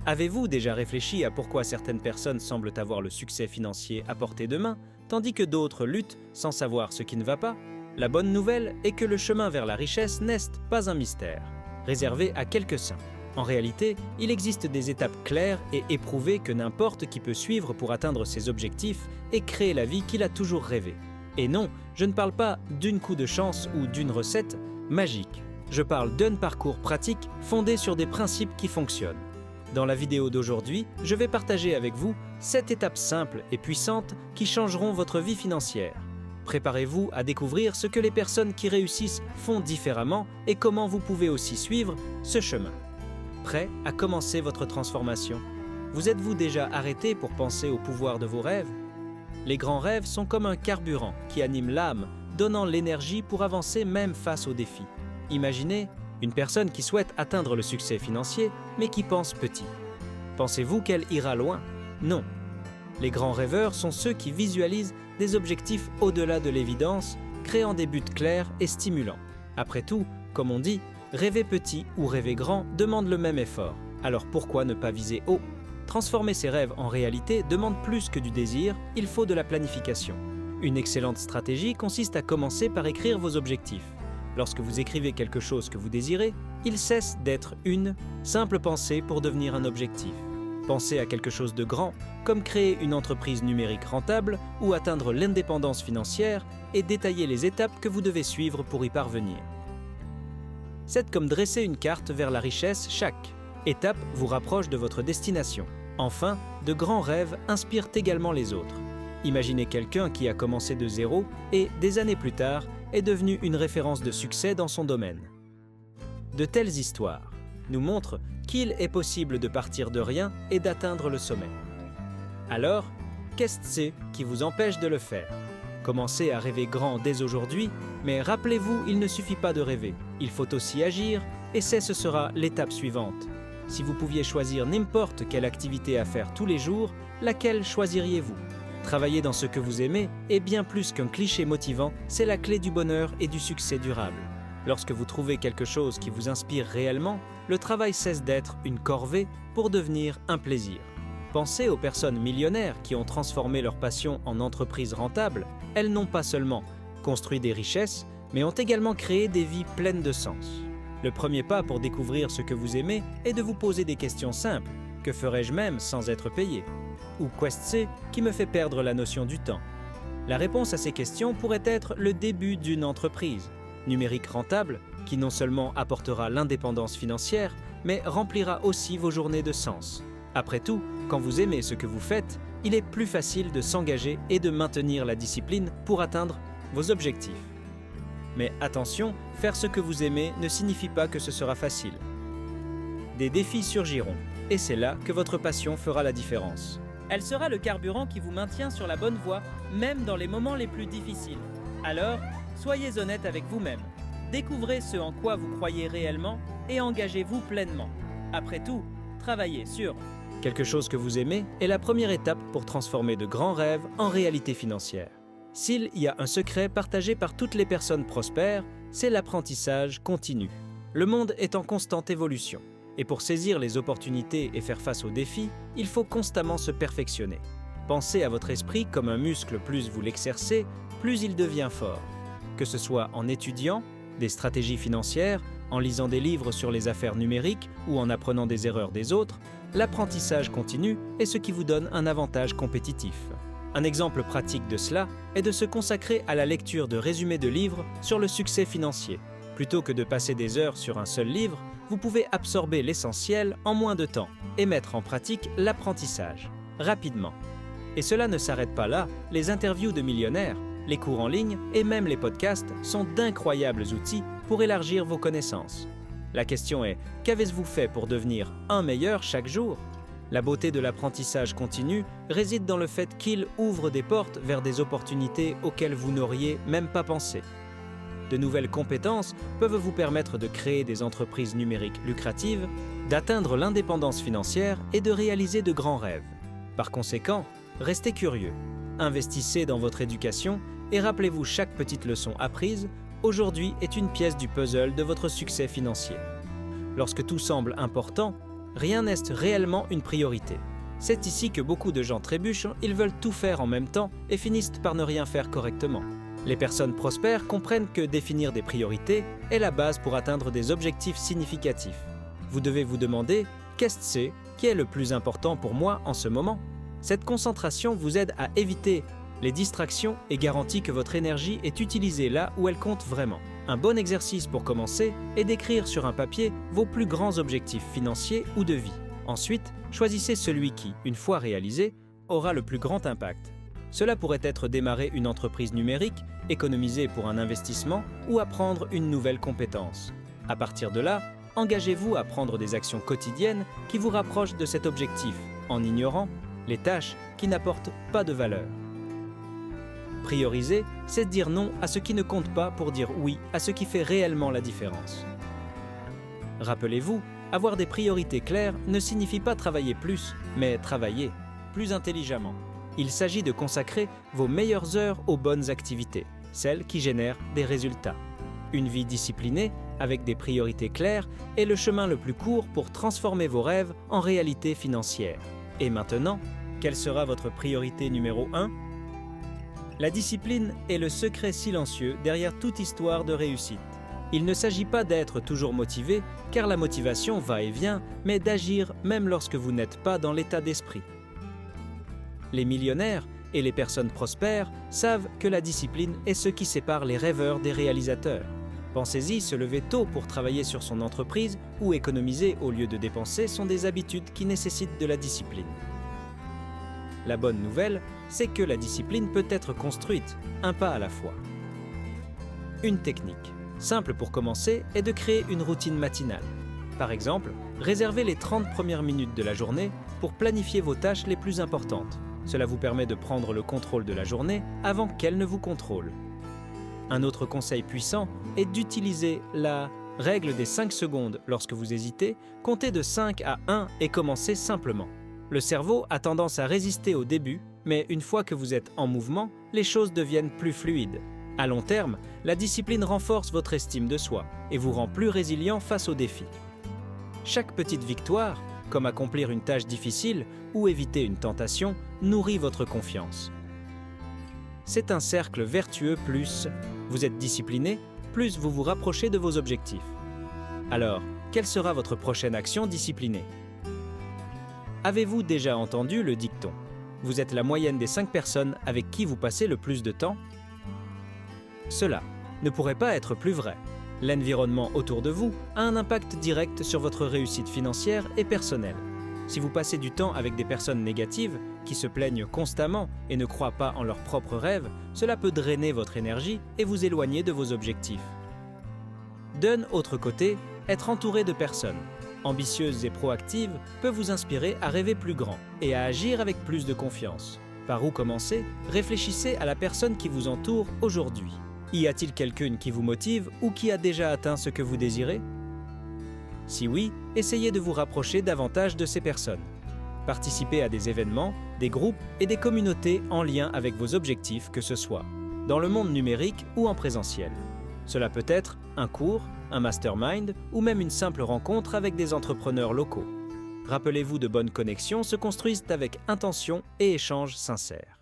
Avez-vous déjà réfléchi à pourquoi certaines personnes semblent avoir le succès financier à portée de main, tandis que d'autres luttent sans savoir ce qui ne va pas? La bonne nouvelle est que le chemin vers la richesse n'est pas un mystère, réservé à quelques-uns. En réalité, il existe des étapes claires et éprouvées que n'importe qui peut suivre pour atteindre ses objectifs et créer la vie qu'il a toujours rêvé. Et non, je ne parle pas d'une coup de chance ou d'une recette magique. Je parle d'un parcours pratique fondé sur des principes qui fonctionnent. Dans la vidéo d'aujourd'hui, je vais partager avec vous 7 étapes simples et puissantes qui changeront votre vie financière. Préparez-vous à découvrir ce que les personnes qui réussissent font différemment et comment vous pouvez aussi suivre ce chemin. Prêt à commencer votre transformation? Vous êtes-vous déjà arrêté pour penser au pouvoir de vos rêves? Les grands rêves sont comme un carburant qui anime l'âme, donnant l'énergie pour avancer même face aux défis. Imaginez une personne qui souhaite atteindre le succès financier, mais qui pense petit. Pensez-vous qu'elle ira loin? Non. Les grands rêveurs sont ceux qui visualisent des objectifs au-delà de l'évidence, créant des buts clairs et stimulants. Après tout, comme on dit, rêver petit ou rêver grand demande le même effort. Alors pourquoi ne pas viser haut? Transformer ses rêves en réalité demande plus que du désir, il faut de la planification. Une excellente stratégie consiste à commencer par écrire vos objectifs. Lorsque vous écrivez quelque chose que vous désirez, il cesse d'être une simple pensée pour devenir un objectif. Pensez à quelque chose de grand, comme créer une entreprise numérique rentable ou atteindre l'indépendance financière et détailler les étapes que vous devez suivre pour y parvenir. C'est comme dresser une carte vers la richesse, chaque étape vous rapproche de votre destination. Enfin, de grands rêves inspirent également les autres. Imaginez quelqu'un qui a commencé de zéro et, des années plus tard, est devenu une référence de succès dans son domaine. De telles histoires nous montrent qu'il est possible de partir de rien et d'atteindre le sommet. Alors, qu'est-ce qui vous empêche de le faire? Commencez à rêver grand dès aujourd'hui, mais rappelez-vous, il ne suffit pas de rêver, il faut aussi agir, et ce sera l'étape suivante. Si vous pouviez choisir n'importe quelle activité à faire tous les jours, laquelle choisiriez-vous? Travailler dans ce que vous aimez est bien plus qu'un cliché motivant, c'est la clé du bonheur et du succès durable. Lorsque vous trouvez quelque chose qui vous inspire réellement, le travail cesse d'être une corvée pour devenir un plaisir. Pensez aux personnes millionnaires qui ont transformé leur passion en entreprise rentable. Elles n'ont pas seulement construit des richesses, mais ont également créé des vies pleines de sens. Le premier pas pour découvrir ce que vous aimez est de vous poser des questions simples. Que ferais-je même sans être payé? Ou qu'est-ce qui me fait perdre la notion du temps? La réponse à ces questions pourrait être le début d'une entreprise numérique rentable qui non seulement apportera l'indépendance financière, mais remplira aussi vos journées de sens. Après tout, quand vous aimez ce que vous faites, il est plus facile de s'engager et de maintenir la discipline pour atteindre vos objectifs. Mais attention, faire ce que vous aimez ne signifie pas que ce sera facile. Des défis surgiront, et c'est là que votre passion fera la différence. Elle sera le carburant qui vous maintient sur la bonne voie, même dans les moments les plus difficiles. Alors, soyez honnête avec vous-même. Découvrez ce en quoi vous croyez réellement et engagez-vous pleinement. Après tout, travaillez sur quelque chose que vous aimez est la première étape pour transformer de grands rêves en réalité financière. S'il y a un secret partagé par toutes les personnes prospères, c'est l'apprentissage continu. Le monde est en constante évolution. Et pour saisir les opportunités et faire face aux défis, il faut constamment se perfectionner. Pensez à votre esprit comme un muscle, plus vous l'exercez, plus il devient fort. Que ce soit en étudiant des stratégies financières, en lisant des livres sur les affaires numériques ou en apprenant des erreurs des autres, l'apprentissage continu est ce qui vous donne un avantage compétitif. Un exemple pratique de cela est de se consacrer à la lecture de résumés de livres sur le succès financier. Plutôt que de passer des heures sur un seul livre, vous pouvez absorber l'essentiel en moins de temps et mettre en pratique l'apprentissage, rapidement. Et cela ne s'arrête pas là, les interviews de millionnaires, les cours en ligne et même les podcasts sont d'incroyables outils pour élargir vos connaissances. La question est, qu'avez-vous fait pour devenir un meilleur chaque jour? La beauté de l'apprentissage continu réside dans le fait qu'il ouvre des portes vers des opportunités auxquelles vous n'auriez même pas pensé. De nouvelles compétences peuvent vous permettre de créer des entreprises numériques lucratives, d'atteindre l'indépendance financière et de réaliser de grands rêves. Par conséquent, restez curieux, investissez dans votre éducation et rappelez-vous chaque petite leçon apprise, aujourd'hui est une pièce du puzzle de votre succès financier. Lorsque tout semble important, rien n'est réellement une priorité. C'est ici que beaucoup de gens trébuchent, ils veulent tout faire en même temps et finissent par ne rien faire correctement. Les personnes prospères comprennent que définir des priorités est la base pour atteindre des objectifs significatifs. Vous devez vous demander « Qu'est-ce qui est le plus important pour moi en ce moment ?» Cette concentration vous aide à éviter les distractions et garantit que votre énergie est utilisée là où elle compte vraiment. Un bon exercice pour commencer est d'écrire sur un papier vos plus grands objectifs financiers ou de vie. Ensuite, choisissez celui qui, une fois réalisé, aura le plus grand impact. Cela pourrait être démarrer une entreprise numérique, économiser pour un investissement ou apprendre une nouvelle compétence. À partir de là, engagez-vous à prendre des actions quotidiennes qui vous rapprochent de cet objectif, en ignorant les tâches qui n'apportent pas de valeur. Prioriser, c'est dire non à ce qui ne compte pas pour dire oui à ce qui fait réellement la différence. Rappelez-vous, avoir des priorités claires ne signifie pas travailler plus, mais travailler plus intelligemment. Il s'agit de consacrer vos meilleures heures aux bonnes activités, celles qui génèrent des résultats. Une vie disciplinée, avec des priorités claires, est le chemin le plus court pour transformer vos rêves en réalité financière. Et maintenant, quelle sera votre priorité numéro 1 ? La discipline est le secret silencieux derrière toute histoire de réussite. Il ne s'agit pas d'être toujours motivé, car la motivation va et vient, mais d'agir même lorsque vous n'êtes pas dans l'état d'esprit. Les millionnaires et les personnes prospères savent que la discipline est ce qui sépare les rêveurs des réalisateurs. Pensez-y, se lever tôt pour travailler sur son entreprise ou économiser au lieu de dépenser sont des habitudes qui nécessitent de la discipline. La bonne nouvelle, c'est que la discipline peut être construite, un pas à la fois. Une technique, simple pour commencer, est de créer une routine matinale. Par exemple, réservez les 30 premières minutes de la journée pour planifier vos tâches les plus importantes. Cela vous permet de prendre le contrôle de la journée avant qu'elle ne vous contrôle. Un autre conseil puissant est d'utiliser la règle des 5 secondes lorsque vous hésitez, comptez de 5 à 1 et commencez simplement. Le cerveau a tendance à résister au début, mais une fois que vous êtes en mouvement, les choses deviennent plus fluides. À long terme, la discipline renforce votre estime de soi et vous rend plus résilient face aux défis. Chaque petite victoire, comme accomplir une tâche difficile ou éviter une tentation, nourrit votre confiance. C'est un cercle vertueux, plus vous êtes discipliné, plus vous vous rapprochez de vos objectifs. Alors, quelle sera votre prochaine action disciplinée ? Avez-vous déjà entendu le dicton « Vous êtes la moyenne des 5 personnes avec qui vous passez le plus de temps ?» Cela ne pourrait pas être plus vrai. L'environnement autour de vous a un impact direct sur votre réussite financière et personnelle. Si vous passez du temps avec des personnes négatives, qui se plaignent constamment et ne croient pas en leurs propres rêves, cela peut drainer votre énergie et vous éloigner de vos objectifs. D'un autre côté, être entouré de personnes ambitieuses et proactives peut vous inspirer à rêver plus grand et à agir avec plus de confiance. Par où commencer ? Réfléchissez à la personne qui vous entoure aujourd'hui. Y a-t-il quelqu'une qui vous motive ou qui a déjà atteint ce que vous désirez ? Si oui, essayez de vous rapprocher davantage de ces personnes. Participez à des événements, des groupes et des communautés en lien avec vos objectifs, que ce soit dans le monde numérique ou en présentiel. Cela peut être un cours, un mastermind ou même une simple rencontre avec des entrepreneurs locaux. Rappelez-vous, de bonnes connexions se construisent avec intention et échanges sincères.